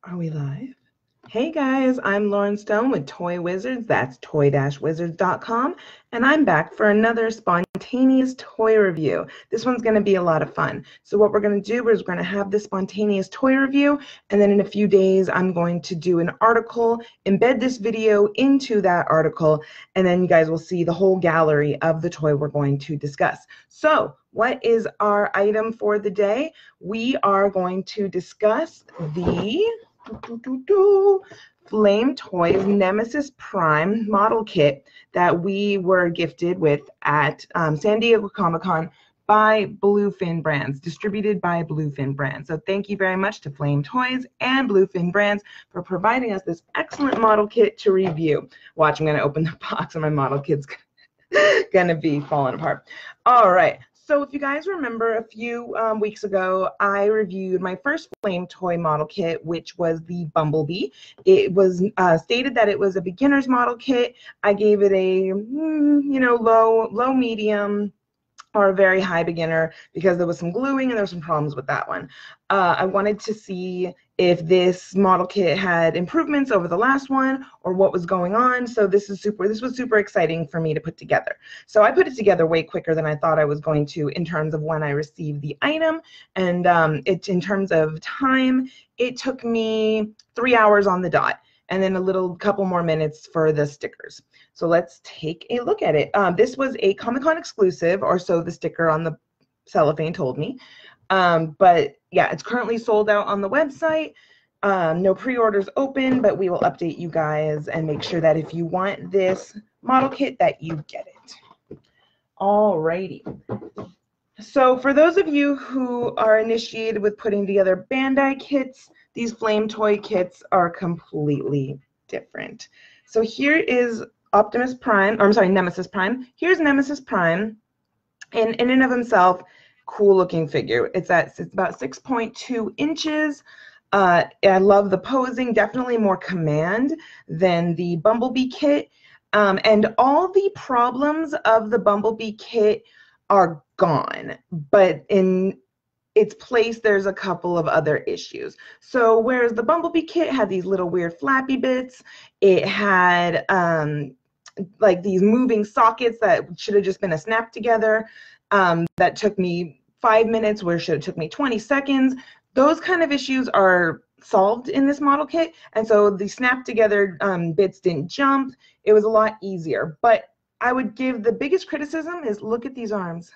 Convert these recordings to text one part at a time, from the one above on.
Are we live? Hey guys, I'm Lauren Stone with Toy Wizards. That's toy-wizards.com, and I'm back for another spontaneous toy review. This one's going to be a lot of fun. So what we're going to do is we're going to have this spontaneous toy review, and then in a few days I'm going to do an article, embed this video into that article, and then you guys will see the whole gallery of the toy we're going to discuss. So what is our item for the day? We are going to discuss the Flame Toys Nemesis Prime model kit that we were gifted with at San Diego Comic-Con by Bluefin Brands, distributed by Bluefin Brands. So thank you very much to Flame Toys and Bluefin Brands for providing us this excellent model kit to review. Watch, I'm going to open the box and my model kit's going to be falling apart. All right. So if you guys remember, a few weeks ago, I reviewed my first Flame Toy model kit, which was the Bumblebee. It was stated that it was a beginner's model kit. I gave it a, low, medium, or a very high beginner because there was some gluing and there were some problems with that one. I wanted to see if this model kit had improvements over the last one or what was going on. So this was super exciting for me to put together. So I put it together way quicker than I thought I was going to in terms of when I received the item. And in terms of time, it took me 3 hours on the dot, and then a couple more minutes for the stickers. So let's take a look at it. This was a Comic-Con exclusive, or so the sticker on the cellophane told me. But yeah, it's currently sold out on the website. No pre-orders open, but we will update you guys and make sure that if you want this model kit that you get it. Alrighty. So for those of you who are initiated with putting together Bandai kits, these Flame Toy kits are completely different. So here is Nemesis Prime. Here's Nemesis Prime, and in and of himself, cool looking figure. It's about 6.2 inches. I love the posing, definitely more command than the Bumblebee kit. And all the problems of the Bumblebee kit are gone, but in its place, there's a couple of other issues. So whereas the Bumblebee kit had these little weird flappy bits, it had like these moving sockets that should have just been a snap together. That took me 5 minutes, where it should have took me 20 seconds. Those kind of issues are solved in this model kit, and so the snap together bits didn't jump. It was a lot easier, but I would give the biggest criticism is look at these arms.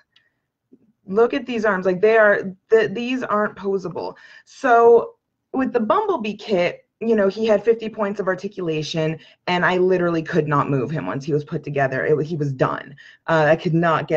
Look at these arms, like these aren't posable. So with the Bumblebee kit, he had 50 points of articulation, and I literally could not move him once he was put together. He was done. I could not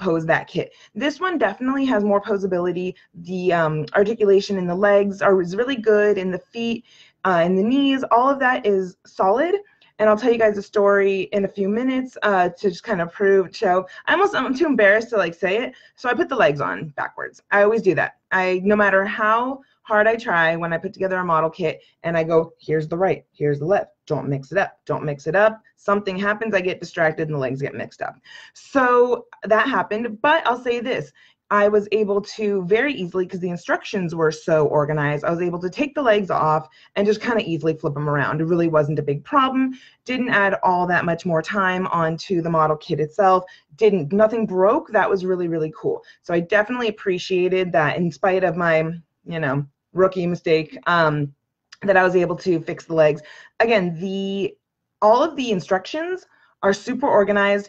pose that kit. This one definitely has more posability. The articulation in the legs is really good, in the feet, in the knees. All of that is solid. And I'll tell you guys a story in a few minutes to just kind of show. I'm too embarrassed to say it, so I put the legs on backwards. I always do that. No matter how hard I try when I put together a model kit and I go, here's the right, here's the left, don't mix it up, don't mix it up. Something happens, I get distracted and the legs get mixed up. So that happened, but I'll say this. I was able to very easily, because the instructions were so organized, I was able to take the legs off and just kind of easily flip them around. It really wasn't a big problem. Didn't add all that much more time onto the model kit itself. Nothing broke. That was really, really cool. So I definitely appreciated that, in spite of my, rookie mistake, that I was able to fix the legs. Again, all of the instructions are super organized.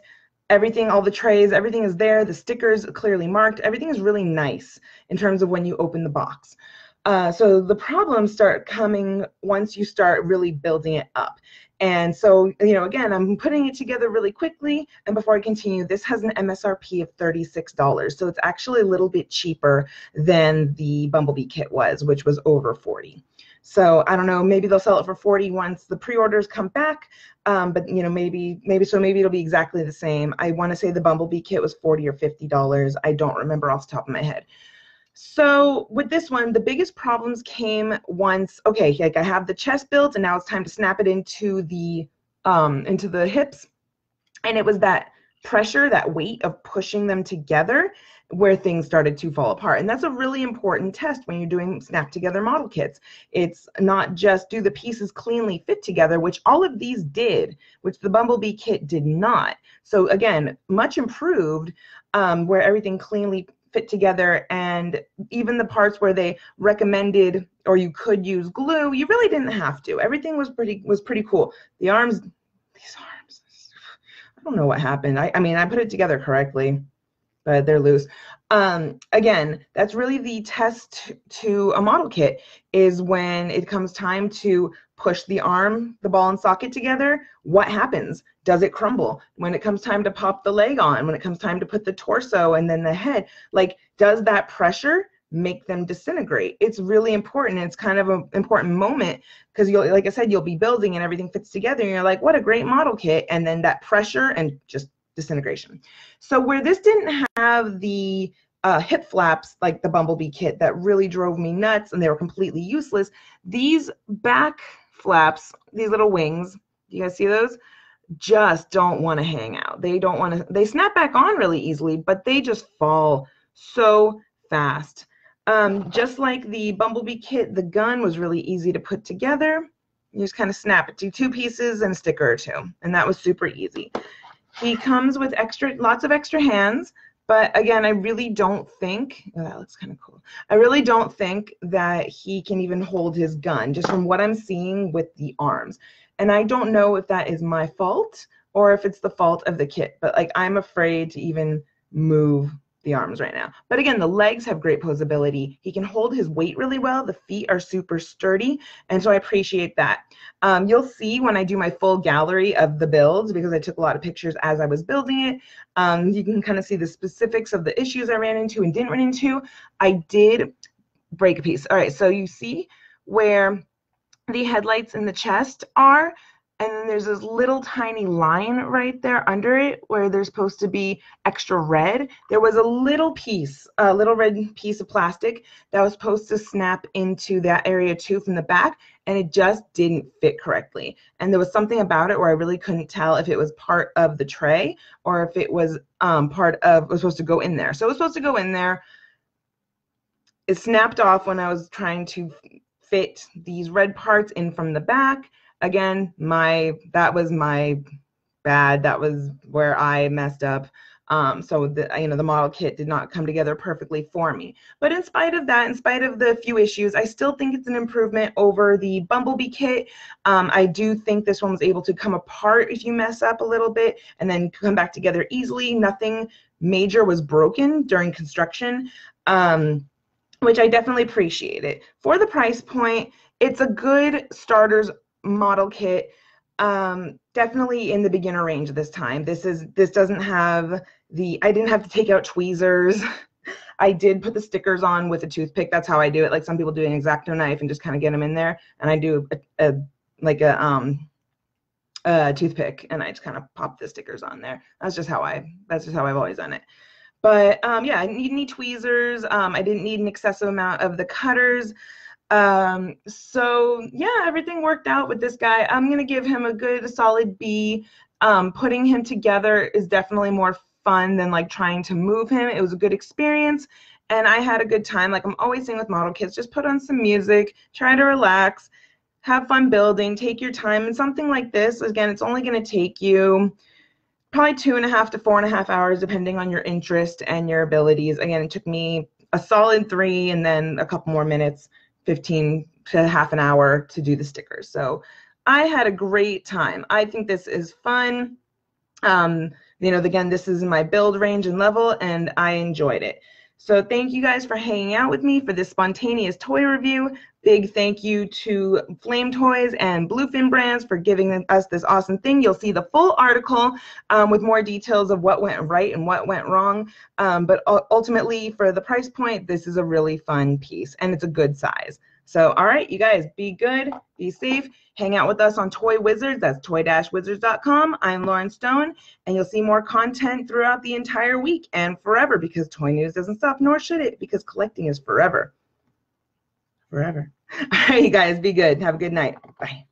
Everything, all the trays, everything is there. The stickers clearly marked. Everything is really nice in terms of when you open the box. So the problems start coming once you start really building it up. And so, again, I'm putting it together really quickly. And before I continue, this has an MSRP of $36. So it's actually a little bit cheaper than the Bumblebee kit was, which was over $40. So I don't know, maybe they'll sell it for $40 once the pre-orders come back. But maybe it'll be exactly the same. I want to say the Bumblebee kit was $40 or $50. I don't remember off the top of my head. So with this one, the biggest problems came once, okay, I have the chest built and now it's time to snap it into the hips. And it was that pressure, that weight of pushing them together where things started to fall apart. And that's a really important test when you're doing snap together model kits. It's not just do the pieces cleanly fit together, which all of these did, which the Bumblebee kit did not. So again, much improved, where everything cleanly fit together, and even the parts where they recommended or you could use glue, you really didn't have to. Everything was pretty cool. The arms, these arms, I don't know what happened. I mean, I put it together correctly, but they're loose. Again, that's really the test to a model kit, is when it comes time to push the arm, the ball and socket together, what happens? Does it crumble? When it comes time to pop the leg on, when it comes time to put the torso and then the head, like, does that pressure make them disintegrate? It's really important. It's kind of an important moment, because you'll, like I said, you'll be building and everything fits together and you're like, what a great model kit, and then that pressure and just disintegration. So where this didn't have the hip flaps like the Bumblebee kit that really drove me nuts and they were completely useless, these back flaps, these little wings, do you guys see those? Just don't want to hang out. They don't want to, they snap back on really easily, but they just fall so fast. Just like the Bumblebee kit, the gun was really easy to put together. You just kind of snap it to 2 pieces and a sticker or 2, and that was super easy. He comes with lots of extra hands, but again, I really don't think, oh, that looks kind of cool. I really don't think that he can even hold his gun, just from what I'm seeing with the arms. And I don't know if that is my fault or if it's the fault of the kit, but like, I'm afraid to even move the arms right now. But again, the legs have great posability. He can hold his weight really well. The feet are super sturdy, and so I appreciate that. You'll see when I do my full gallery of the builds, because I took a lot of pictures as I was building it. You can kind of see the specifics of the issues I ran into and didn't run into. I did break a piece. All right, so you see where the headlights in the chest are, and then there's this little tiny line right there under it where there's supposed to be extra red. There was a little piece, a little red piece of plastic that was supposed to snap into that area too from the back, and it just didn't fit correctly. And there was something about it where I really couldn't tell if it was part of the tray or if it was part of, it was supposed to go in there. So it was supposed to go in there. It snapped off when I was trying to fit these red parts in from the back. Again, that was my bad. That was where I messed up. So the model kit did not come together perfectly for me. But in spite of that, in spite of the few issues, I still think it's an improvement over the Bumblebee kit. I do think this one was able to come apart if you mess up a little bit and then come back together easily. Nothing major was broken during construction, which I definitely appreciate it. For the price point, it's a good starter's model kit, definitely in the beginner range this time. This doesn't have the, I didn't have to take out tweezers. I did put the stickers on with a toothpick. That's how I do it. Like some people do an X-Acto knife and just kind of get them in there, and I do a toothpick, and I just kind of pop the stickers on there. That's just how I've always done it. But yeah, I didn't need tweezers. I didn't need an excessive amount of the cutters. So yeah, everything worked out with this guy. I'm gonna give him a good solid B. Putting him together is definitely more fun than like trying to move him. It was a good experience, and I had a good time. Like I'm always saying with model kits, just put on some music, try to relax, have fun building, take your time. And something like this, again, it's only gonna take you probably 2.5 to 4.5 hours, depending on your interest and your abilities. Again, it took me a solid 3 and then a couple more minutes, 15 to half an hour to do the stickers. So I had a great time. I think this is fun. Again, this is in my build range and level, and I enjoyed it. So thank you guys for hanging out with me for this spontaneous toy review. Big thank you to Flame Toys and Bluefin Brands for giving us this awesome thing. You'll see the full article with more details of what went right and what went wrong. But ultimately, for the price point, this is a really fun piece, and it's a good size. So, all right, you guys, be good, be safe, hang out with us on Toy Wizards. That's toy-wizards.com. I'm Lauren Stone, and you'll see more content throughout the entire week and forever, because toy news doesn't stop, nor should it, because collecting is forever. Forever. All right, you guys, be good. Have a good night. Bye.